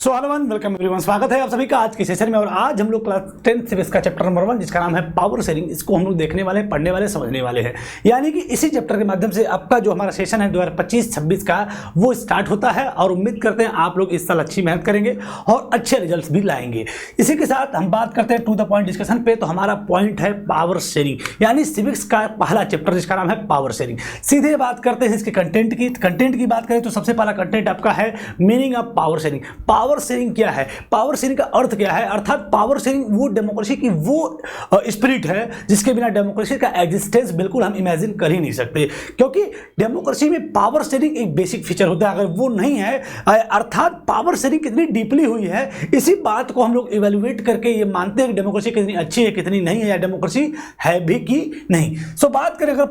So hello one welcome everyone, स्वागत है आप सभी का आज के सेशन में। और आज हम लोग क्लास 10th सिविक्स का चैप्टर नंबर 1 जिसका नाम है पावर शेयरिंग, इसको हम लोग देखने वाले, पढ़ने वाले, समझने वाले हैं। यानी कि इसी चैप्टर के माध्यम से आपका जो हमारा सेशन है 2025-26 का वो स्टार्ट होता है। और उम्मीद करते हैं आप लोग इस साल अच्छी मेहनत करेंगे और अच्छे रिजल्ट भी लाएंगे। इसी के साथ हम बात करते हैं टू द पॉइंट डिस्कशन पे। तो हमारा पॉइंट है पावर शेयरिंग, यानी सिविक्स का पहला चैप्टर जिसका नाम है पावर शेयरिंग। सीधे बात करते हैं इसके कंटेंट की। कंटेंट की बात करें तो सबसे पहला कंटेंट आपका है meaning of power sharing. Power sharing क्या है, पावर शेयरिंग का अर्थ क्या है, अर्थात पावर शेयरिंग वो डेमोक्रेसी की वो स्पिरिट है जिसके बिना डेमोक्रेसी का एग्जिस्टेंस बिल्कुल हम इमेजिन कर ही नहीं सकते। क्योंकि डेमोक्रेसी में पावर शेयरिंग एक बेसिक फीचर होता है, अगर वो नहीं है, अर्थात पावर शेयरिंग कितनी डीपली हुई है, इसी बात को हम लोग इवेल्युएट करके ये मानते हैं कि डेमोक्रेसी कितनी अच्छी है, कितनी नहीं है, या डेमोक्रेसी है भी कि नहीं। सो बात करें अगर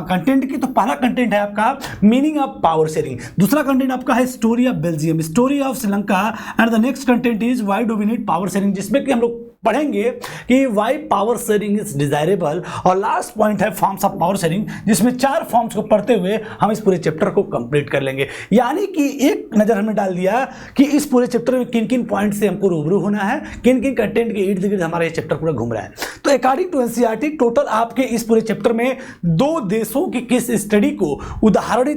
कंटेंट की, तो पहला कंटेंट है आपका मीनिंग ऑफ पावर शेयरिंग। दूसरा कंटेंट आपका है story of Belgium, story of Sri Lanka, and the next content is why do we need power sharing, जिसमें कि हम लोग पढ़ेंगे कि why power sharing is desirable. और लास्ट पॉइंट है फॉर्म्स ऑफ पावर शेयरिंग, जिसमें 4 फॉर्म्स को पढ़ते हुए हम इस पूरे चैप्टर को कंप्लीट कर लेंगे। यानी कि एक नजर हमने डाल दिया कि इस पूरे चैप्टर में किन किन पॉइंट से हमको रूबरू होना है, किन किन कंटेंट के इर्द गिर्द हमारा ये चैप्टर पूरा घूम रहा है। तो अकॉर्डिंग टू एनसीईआरटी टोटल आपके इस पूरे चैप्टर में 2 देशों की केस स्टडी को उदाहरण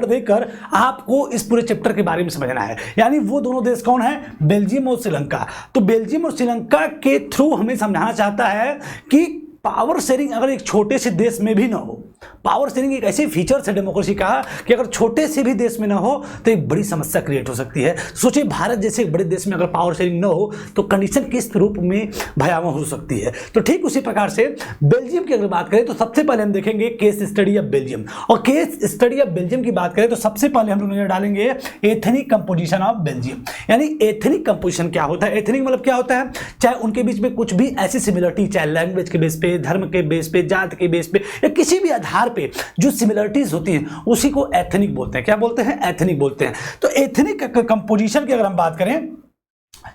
देकर आपको इस पूरे चैप्टर के बारे में समझना है। यानी वो दोनों देश कौन है, बेल्जियम और श्रीलंका। तो बेल्जियम और श्रीलंका के थ्रू हमें समझाना चाहता है कि पावर शेयरिंग अगर एक छोटे से देश में भी ना हो, पावर शेयरिंग एक ऐसी फीचर है डेमोक्रेसी का कि अगर छोटे से भी देश में ना हो तो एक बड़ी समस्या क्रिएट हो सकती है। सोचिए भारत जैसे एक बड़े देश में अगर पावर शेयरिंग ना हो तो कंडीशन किस रूप में भयावह हो सकती है। तो ठीक उसी प्रकार से बेल्जियम की अगर बात करें तो सबसे पहले हम देखेंगे केस स्टडी ऑफ बेल्जियम। और केस स्टडी ऑफ बेल्जियम की बात करें तो सबसे पहले हम लोग नजर डालेंगे एथनिक कंपोजिशन ऑफ बेल्जियम। यानी एथनिक कंपोजिशन क्या होता है, एथनिक मतलब क्या होता है, चाहे उनके बीच में कुछ भी ऐसी सिमिलरिटी, चाहे लैंग्वेज के बेस पे, धर्म के बेस पे, जात के बेस पे, या किसी भी आधार पे जो सिमिलरिटीज होती हैं उसी को एथनिक बोलते हैं। क्या बोलते हैं, एथनिक बोलते हैं। तो एथनिक कंपोजिशन की अगर हम बात करें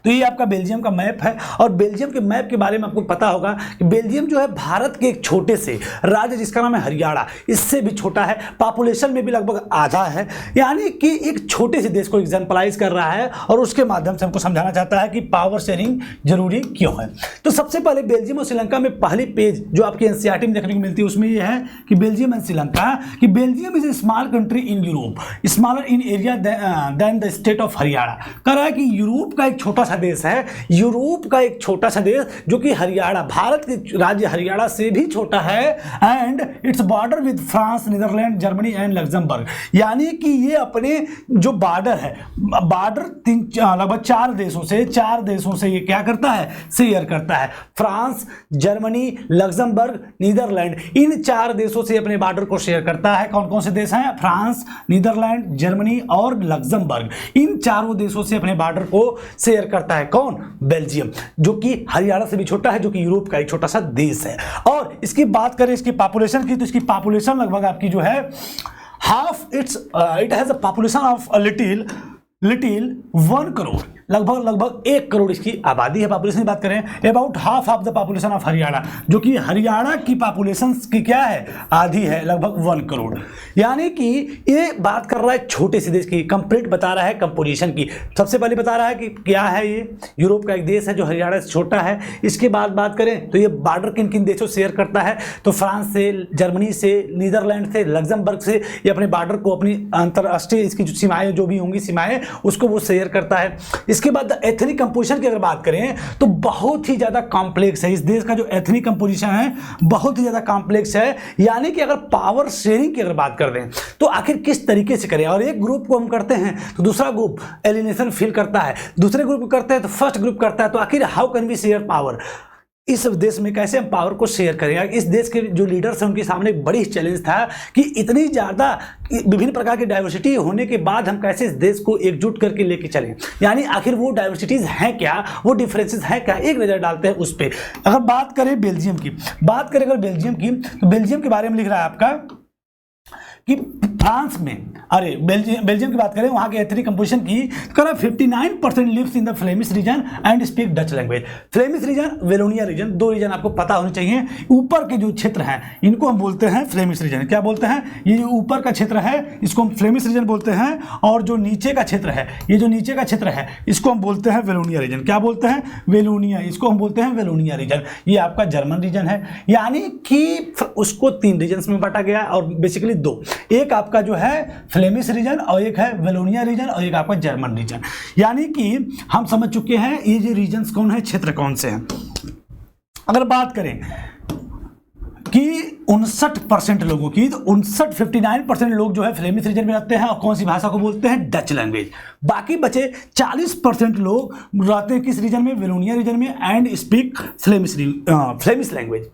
तो ये आपका बेल्जियम का मैप है। और बेल्जियम के मैप के बारे में आपको पता होगा कि बेल्जियम जो है भारत के एक छोटे से राज्य जिसका नाम है हरियाणा, इससे भी छोटा है, पॉपुलेशन में भी लगभग आधा है। यानी कि एक छोटे से देश को एग्जाम्पलाइज कर रहा है और उसके माध्यम से हमको समझाना चाहता है कि पावर शेयरिंग जरूरी क्यों है। तो सबसे पहले बेल्जियम और श्रीलंका में पहली पेज जो आपकी एनसीईआरटी में देखने को मिलती है उसमें यह है कि बेल्जियम एंड श्रीलंका, कि Belgium is a small country in Europe, smaller in area than the state of Haryana. कह रहा है कि यूरोप का एक छोटा सा देश है, यूरोप का एक छोटा सा देश जो कि हरियाणा, भारत के राज्य हरियाणा से भी छोटा है, and its border with France, Netherlands, Germany and Luxembourg. यानी कि ये अपने जो बॉर्डर है, बॉर्डर लगभग 4 देशों से ये क्या करता है, शेयर करता है। फ्रांस, जर्मनी, लग्जमबर्ग, नीदरलैंड, इन 4 देशों से अपने बॉर्डर को शेयर करता है। कौन कौन से देश हैं, फ्रांस, नीदरलैंड, जर्मनी और लग्जमबर्ग, इन 4 देशों से अपने बॉर्डर को शेयर करता है कौन, बेल्जियम, जो कि हरियाणा से भी छोटा है, जो कि यूरोप का एक छोटा सा देश है। और इसकी बात करें इसकी पॉपुलेशन की, तो इसकी पॉपुलेशन लगभग आपकी जो है half, it has a population of little 1 crore, लगभग 1 करोड़ इसकी आबादी है। पॉपुलेशन की बात करें, about half of the population of Haryana, जो कि हरियाणा की पॉपुलेशन की क्या है, आधी है, लगभग 1 करोड़। यानी कि ये बात कर रहा है छोटे से देश की, कंप्लीट बता रहा है कंपोजिशन की। सबसे पहले बता रहा है कि क्या है ये, यूरोप का एक देश है जो हरियाणा से छोटा है। इसके बाद बात करें तो ये बॉर्डर किन किन देशों से शेयर करता है, तो फ्रांस से, जर्मनी से, नीदरलैंड से, लग्जमबर्ग से ये अपने बॉर्डर को, अपनी अंतरराष्ट्रीय इसकी जो सीमाएं जो भी होंगी सीमाएं, उसको वो शेयर करता है। इसके बाद एथनिक कंपोजिशन की अगर बात करें तो बहुत ही ज्यादा कॉम्प्लेक्स है। इस देश का जो एथनिक कंपोजिशन है बहुत ही ज्यादा कॉम्प्लेक्स है। यानी कि अगर पावर शेयरिंग की अगर बात कर दें तो आखिर किस तरीके से करें, और एक ग्रुप को हम करते हैं तो दूसरा ग्रुप एलिनेशन फील करता है, दूसरे ग्रुप को करते हैं तो फर्स्ट ग्रुप करता है। तो आखिर how can we share power, इस देश में कैसे हम पावर को शेयर करेंगे। इस देश के जो लीडर्स हैं उनके सामने एक बड़ी चैलेंज था कि इतनी ज़्यादा विभिन्न प्रकार की डाइवर्सिटी होने के बाद हम कैसे इस देश को एकजुट करके लेके चलें। यानी आखिर वो डाइवर्सिटीज़ हैं क्या, वो डिफरेंसेस हैं क्या, एक नज़र डालते हैं उस पर। अगर बात करें बेल्जियम की, तो बेल्जियम के बारे में लिख रहा है आपका कि फ्रांस में अरे बेल्जियम की बात करें, वहाँ के एथनिक कंपोजिशन की, करा 59% lives in the Flemish region and speak Dutch language. Flemish region, Wallonia region, दो रीजन आपको पता होने चाहिए। ऊपर के जो क्षेत्र हैं इनको हम बोलते हैं फ्लेमिश रीजन। क्या बोलते हैं? ये जो ऊपर का क्षेत्र है इसको हम फ्लेमिश रीजन बोलते हैं, और जो नीचे का क्षेत्र है, ये जो नीचे का क्षेत्र है इसको हम बोलते हैं वेलोनिया रीजन। क्या बोलते हैं? वेलोनिया, इसको हम बोलते हैं वेलोनिया रीजन। ये आपका जर्मन रीजन है, यानी कि उसको 3 रीजन्स में बांटा गया और बेसिकली 2, एक आपका जो है फ्लेमिश रीजन और एक है वेलोनिया रीजन और एक आपका जर्मन रीजन। यानी कि हम समझ चुके हैं ये जो रीजन्स कौन है, क्षेत्र कौन से हैं। अगर बात करें कि 59% लोगों की, तो 59% लोग जो है फ्लेमिश रीजन में रहते हैं और कौन सी भाषा को बोलते हैं? Dutch language. बाकी बचे 40% लोग रहते हैं किस रीजन में? वेलोनिया रीजन में, एंड स्पीक फ्लेमिश लैंग्वेज।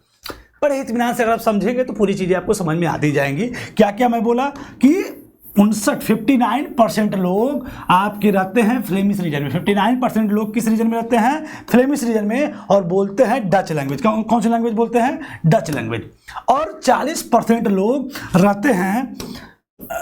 बड़े इत्मीनान से अगर आप समझेंगे तो पूरी चीज़ें आपको समझ में आती जाएंगी। क्या क्या मैं बोला कि 59% लोग आपके रहते हैं फ्लेमिश रीजन में। 59% लोग किस रीजन में रहते हैं? फ्लेमिश रीजन में, और बोलते हैं डच लैंग्वेज। कौन सी लैंग्वेज बोलते हैं? Dutch language. और 40% लोग रहते हैं,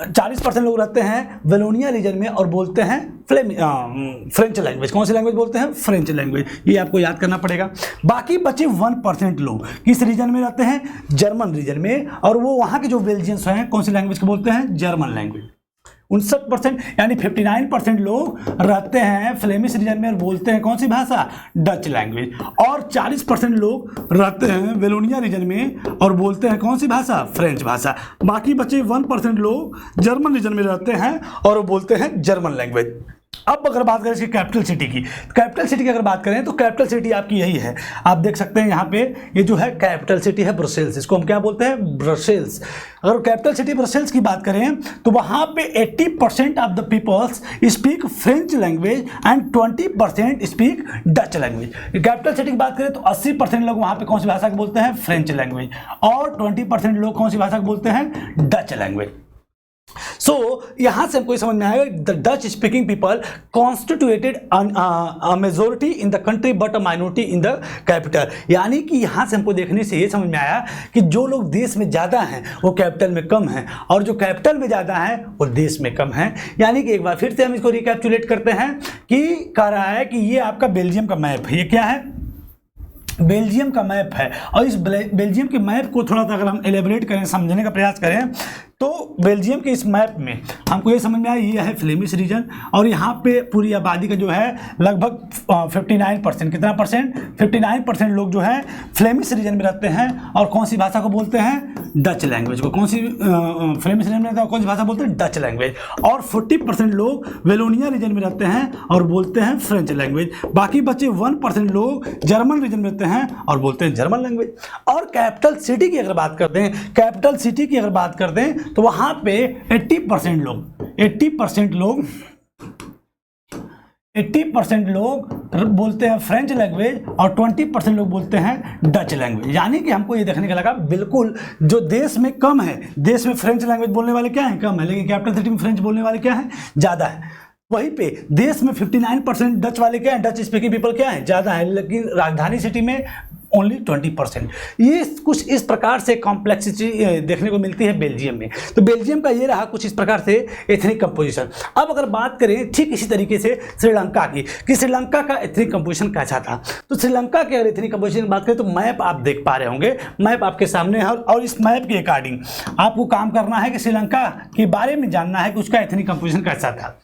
40% लोग रहते हैं वेलोनिया रीजन में और बोलते हैं फ्रेंच लैंग्वेज। कौन सी लैंग्वेज बोलते हैं? French language. ये आपको याद करना पड़ेगा। बाकी बचे 1% लोग किस रीजन में रहते हैं? जर्मन रीजन में, और वो वहाँ के जो बेल्जियंस हैं कौन सी लैंग्वेज को बोलते हैं? German language. 59% यानी 59% लोग रहते हैं फ्लेमिश रीजन में और बोलते हैं कौन सी भाषा? Dutch language. और 40% लोग रहते हैं वेलोनिया रीजन में और बोलते हैं कौन सी भाषा? फ्रेंच भाषा। बाकी बचे 1% लोग जर्मन रीजन में रहते हैं और बोलते हैं जर्मन लैंग्वेज। अब अगर बात करें इसकी कैपिटल सिटी की, कैपिटल सिटी की अगर बात करें तो कैपिटल सिटी आपकी यही है। आप देख सकते हैं यहाँ पे, ये जो है कैपिटल सिटी है ब्रसेल्स। इसको हम क्या बोलते हैं? ब्रसेल्स। अगर कैपिटल सिटी ब्रसेल्स की बात करें तो वहाँ पे 80% of the peoples speak French language and 20% speak Dutch language. Capital city की बात करें तो 80% लोग वहाँ पे कौन सी भाषा को बोलते हैं? French language. और 20% लोग कौन सी भाषा को बोलते हैं? Dutch language. सो यहां से हमको समझ में आएगा the Dutch speaking people constituted a majority in the country but a minority in the capital. यानी कि यहां से हमको देखने से ये समझ में आया कि जो लोग देश में ज़्यादा हैं वो कैपिटल में कम हैं, और जो कैपिटल में ज़्यादा हैं वो देश में कम हैं। यानी कि एक बार फिर से हम इसको रिकैप्चुलेट करते हैं कि कह रहा है कि ये आपका बेल्जियम का मैप है। ये क्या है? बेल्जियम का मैप है। और इस बेल्जियम के मैप को थोड़ा सा अगर हम एलेबरेट करें, समझने का प्रयास करें, तो बेल्जियम के इस मैप में हमको ये समझ में आया ये है फ्लेमिश रीजन, और यहाँ पे पूरी आबादी का जो है लगभग 59%, कितना परसेंट? 59% लोग जो है फ्लेमिश रीजन में रहते हैं और कौन सी भाषा को बोलते हैं? डच लैंग्वेज को। कौन सी फ्लेमिश रीजन में रहते हैं, कौन सी भाषा बोलते हैं? Dutch language. और 40% लोग वेलोनिया रीजन में रहते हैं और बोलते हैं फ्रेंच लैंग्वेज। बाकी बचे 1% लोग जर्मन रीजन में रहते हैं और बोलते हैं जर्मन लैंग्वेज। और कैपिटल सिटी की अगर बात करते हैं, कैपिटल सिटी की अगर बात करते हैं तो वहां पे 80% लोग बोलते हैं फ्रेंच लैंग्वेज और 20% लोग बोलते हैं डच लैंग्वेज। यानी कि हमको ये देखने का लगा बिल्कुल जो देश में कम है, देश में फ्रेंच लैंग्वेज बोलने वाले क्या हैं? कम है, लेकिन कैपिटल सिटी में फ्रेंच बोलने वाले क्या हैं? ज़्यादा है। वहीं पे देश में 59% डच वाले क्या हैं? डच स्पीकिंग पीपल क्या हैं? ज़्यादा है, लेकिन राजधानी सिटी में ओनली 20%। ये कुछ इस प्रकार से कॉम्प्लेक्सिटी देखने को मिलती है बेल्जियम में। तो बेल्जियम का ये रहा कुछ इस प्रकार से एथनिक कंपोजिशन। अब अगर बात करें ठीक इसी तरीके से श्रीलंका की, कि श्रीलंका का एथनिक कंपोजिशन कैसा था, तो श्रीलंका के अगर एथनिक कंपोजिशन की बात करें तो मैप आप देख पा रहे होंगे, मैप आपके सामने है, और इस मैप के अकॉर्डिंग आपको काम करना है कि श्रीलंका के बारे में जानना है कि उसका एथनिक कंपोजिशन कैसा था।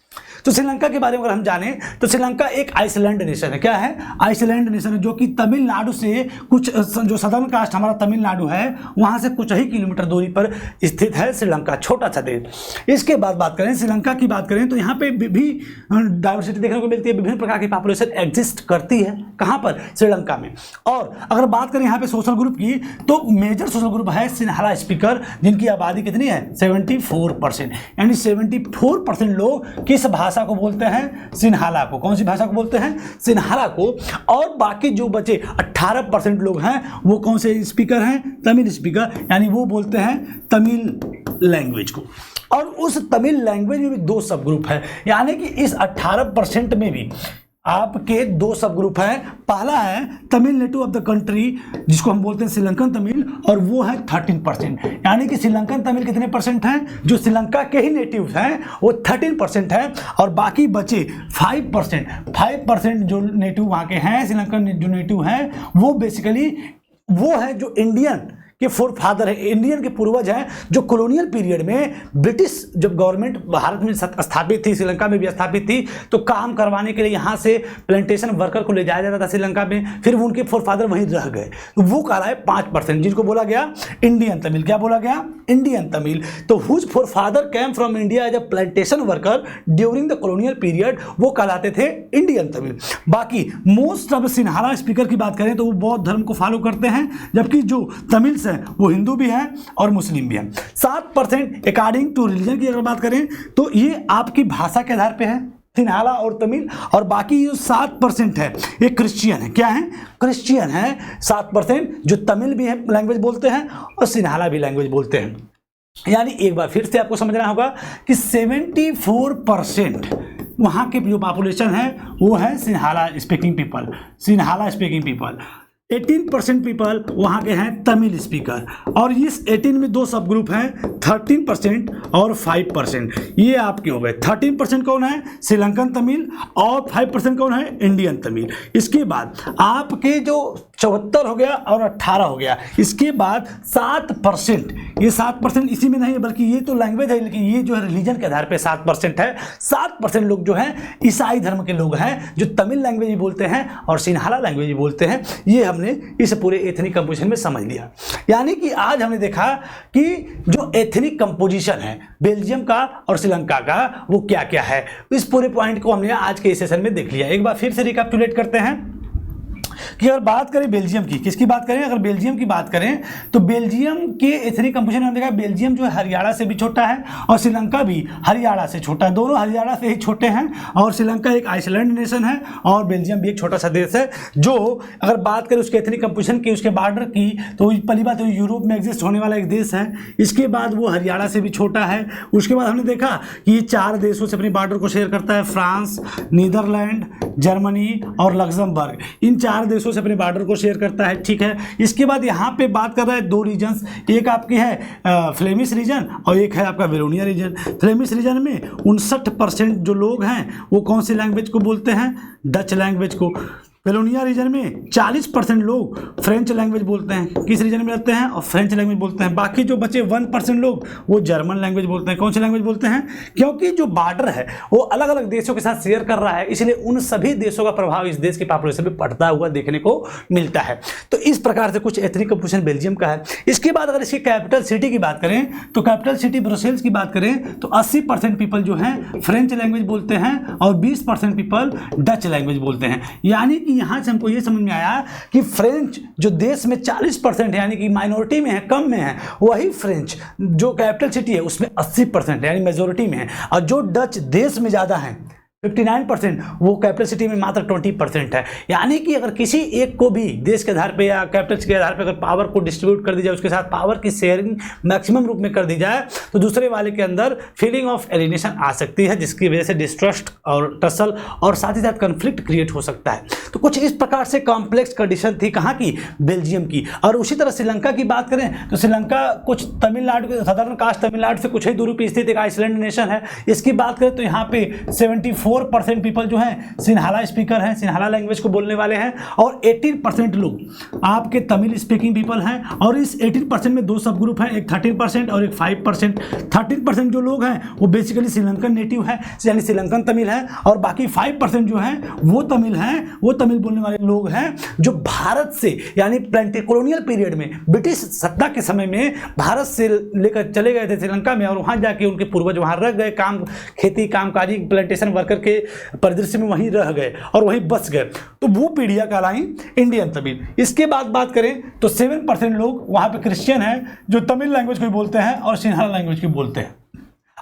तो श्रीलंका के बारे में अगर हम जानें तो श्रीलंका एक आइसलैंड नेशन है। क्या है? आइसलैंड नेशन है, जो कि तमिलनाडु से कुछ, जो सदर्न कास्ट हमारा तमिलनाडु है वहाँ से कुछ ही किलोमीटर दूरी पर स्थित है श्रीलंका, छोटा सा देश। इसके बाद बात करें श्रीलंका की बात करें तो यहाँ पे भी डाइवर्सिटी देखने को मिलती है, विभिन्न प्रकार की पॉपुलेशन एग्जिस्ट करती है। कहाँ पर? श्रीलंका में। और अगर बात करें यहाँ पे सोशल ग्रुप की तो मेजर सोशल ग्रुप है सिन्हाला स्पीकर, जिनकी आबादी कितनी है? 74%। यानी 74% लोग किस भाषा को बोलते हैं? सिन्हाला को। कौन सी भाषा को बोलते हैं? सिन्हाला को। और बाकी जो बचे 18% लोग हैं वो कौन से स्पीकर हैं? तमिल स्पीकर, यानी वो बोलते हैं तमिल लैंग्वेज को। और उस तमिल लैंग्वेज में भी 2 सब ग्रुप है, यानी कि इस 18% में भी आपके दो सब ग्रुप हैं। पहला है Tamil native of the country, जिसको हम बोलते हैं श्रीलंकन तमिल, और वो है 13%। यानी कि श्रीलंकन तमिल कितने परसेंट हैं? जो श्रीलंका के ही नेटिव हैं वो 13% है, और बाकी बचे 5% जो नेटिव वहाँ के हैं, श्रीलंकन जो नेटिव हैं, वो बेसिकली वो है जो इंडियन के फोर फादर है, इंडियन के पूर्वज हैं, जो कॉलोनियल पीरियड में ब्रिटिश जब गवर्नमेंट भारत में स्थापित थी, श्रीलंका में भी स्थापित थी, तो काम करवाने के लिए यहाँ से प्लांटेशन वर्कर को ले जाया जाता था श्रीलंका में, फिर उनके फोर फादर वहीं रह गए, तो वो कहा है 5%, जिनको बोला गया इंडियन तमिल। क्या बोला गया? इंडियन तमिल। तो whose forefather came from India as a plantation worker during the colonial period, वो कहलाते थे इंडियन तमिल। बाकी मोस्ट ऑफ सिन्हाला स्पीकर की बात करें तो वो बौद्ध धर्म को फॉलो करते हैं, जबकि जो तमिल हैं वो हिंदू भी हैं और मुस्लिम भी हैं। 7% अकॉर्डिंग टू रिलीजन की अगर बात करें तो ये आपकी भाषा के आधार पे है, सिन्हाला और तमिल, और बाकी जो 7% है ये क्रिश्चियन है। क्या है? क्रिश्चियन है 7%, जो तमिल भी है लैंग्वेज बोलते हैं और सिन्हाला भी लैंग्वेज बोलते हैं। यानी एक बार फिर से आपको समझना होगा कि 74% वहाँ के जो पॉपुलेशन है वो है Sinhala speaking people, Sinhala speaking people. 18% people वहाँ के हैं तमिल स्पीकर, और इस 18 में दो सब ग्रुप हैं, 13% और 5%। ये आपके हो गए। 13% कौन है? श्रीलंकन तमिल, और 5% कौन है? इंडियन तमिल। इसके बाद आपके जो 74 हो गया और 18 हो गया। इसके बाद 7%, ये 7% इसी में नहीं है, बल्कि ये तो लैंग्वेज है, लेकिन ये जो है रिलीजन के आधार पे 7% है। 7% लोग जो हैं ईसाई धर्म के लोग हैं, जो तमिल लैंग्वेज भी बोलते हैं और सिन्हाला लैंग्वेज भी बोलते हैं। ये हमने इस पूरे एथनिक कंपोजिशन में समझ लिया। यानी कि आज हमने देखा कि जो एथनिक कंपोजिशन है बेल्जियम का और श्रीलंका का, वो क्या क्या है। इस पूरे पॉइंट को हमने आज के सेशन में देख लिया। एक बार फिर से रिकैपिटुलेट करते हैं कि अगर बात करें बेल्जियम की, किसकी बात करें? अगर बेल्जियम की बात करें तो बेल्जियम के एथनिक कंपोजिशन में देखा, बेल्जियम जो है हरियाणा से भी छोटा है और श्रीलंका भी हरियाणा से छोटा है, दोनों हरियाणा से ही छोटे हैं। और श्रीलंका एक आइसलैंड नेशन है और बेल्जियम भी एक छोटा सा देश है। जो अगर बात करें उसके एथनिक कंपोजिशन की, उसके बॉर्डर की, तो पहली बात तो यूरोप में एग्जिस्ट होने वाला एक देश है। इसके बाद वो हरियाणा से भी छोटा है। उसके बाद हमने देखा कि ये 4 देशों से अपनी बॉर्डर को शेयर करता है, फ्रांस, नीदरलैंड, जर्मनी और लग्जमबर्ग। इन 4 देशों से अपने बॉर्डर को शेयर करता है। ठीक है। इसके बाद यहाँ पे बात कर रहा है 2 रीजन्स, एक आपकी है फ्लेमिश रीजन और एक है आपका वेलोनिया रीजन। फ्लेमिश रीजन में 59% जो लोग हैं वो कौन सी लैंग्वेज को बोलते हैं? डच लैंग्वेज को। वेलोनिया रीजन में 40% लोग फ्रेंच लैंग्वेज बोलते हैं। किस रीजन में रहते हैं? और फ्रेंच लैंग्वेज बोलते हैं। बाकी जो बचे 1% लोग वो जर्मन लैंग्वेज बोलते हैं। कौन सी लैंग्वेज बोलते हैं? क्योंकि जो बॉर्डर है वो अलग अलग देशों के साथ शेयर कर रहा है, इसलिए उन सभी देशों का प्रभाव इस देश की पॉपुलेशन में पड़ता हुआ देखने को मिलता है। तो इस प्रकार से कुछ एथनिक कंपोजिशन बेल्जियम का है। इसके बाद अगर इसकी कैपिटल सिटी की बात करें तो कैपिटल सिटी ब्रुसेल्स की बात करें तो 80% पीपल जो हैं फ्रेंच लैंग्वेज बोलते हैं और 20% पीपल डच लैंग्वेज बोलते हैं। यानी कि यहाँ से हमको ये समझ में आया कि फ्रेंच जो देश में 40% है, यानी कि माइनॉरिटी में है, कम में है, वही फ्रेंच जो कैपिटल सिटी है उसमें 80% यानी मेजोरिटी में है। और जो डच देश में ज़्यादा है 59%, वो कैपिटल सिटी में मात्र 20% है। यानी कि अगर किसी एक को भी देश के आधार पे या कैपिटल के आधार पे अगर पावर को डिस्ट्रीब्यूट कर दी जाए, उसके साथ पावर की शेयरिंग मैक्सिमम रूप में कर दी जाए, तो दूसरे वाले के अंदर फीलिंग ऑफ एलिनेशन आ सकती है, जिसकी वजह से डिस्ट्रस्ट और टसल और साथ ही साथ कन्फ्लिक्ट क्रिएट हो सकता है। तो कुछ इस प्रकार से कॉम्प्लेक्स कंडीशन थी कहाँ की? बेल्जियम की। और उसी तरह श्रीलंका की बात करें तो श्रीलंका कुछ तमिलनाडु के साधारण कास्ट तमिलनाडु से कुछ ही दूरी पर स्थित एक आइसलैंड नेशन है। इसकी बात करें तो यहाँ पे 74% पीपल जो हैं सिन्हाला स्पीकर हैं, सिन्हाला लैंग्वेज को बोलने वाले हैं, और 18% लोग आपके तमिल स्पीकिंग पीपल हैं। और इस 18% में 2 सब ग्रुप हैं, एक 13% और एक 5%। 13% जो लोग हैं वो बेसिकली श्रीलंकन नेटिव है, यानी श्रीलंकन तमिल है, और बाकी 5% जो हैं वो तमिल हैं, वो तमिल बोलने वाले लोग हैं जो भारत से यानी कॉलोनियल पीरियड में ब्रिटिश सत्ता के समय में भारत से लेकर चले गए थे श्रीलंका में, और वहाँ जाके उनके पूर्वज वहाँ रह गए, काम खेती कामकाजी प्लांटेशन वर्कर के परिदृश्य में वहीं रह गए और वहीं बस गए, तो वो पीढ़ियां कहलाई इंडियन तमिल। इसके बाद बात करें तो 7% लोग वहां पे क्रिश्चियन हैं जो तमिल लैंग्वेज को बोलते हैं और सिन्हाला लैंग्वेज को बोलते हैं।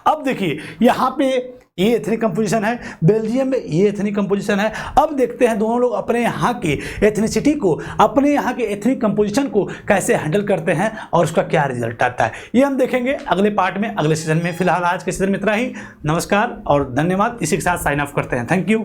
अब देखिए यहाँ पे ये एथनिक कंपोजिशन है, बेल्जियम में ये एथनिक कंपोजिशन है। अब देखते हैं दोनों लोग अपने यहाँ के एथनिसिटी को, अपने यहाँ के एथनिक कंपोजिशन को कैसे हैंडल करते हैं और उसका क्या रिजल्ट आता है, ये हम देखेंगे अगले पार्ट में, अगले सीजन में। फिलहाल आज के सीजन में इतना ही। नमस्कार और धन्यवाद। इसी के साथ साइन ऑफ करते हैं। Thank you.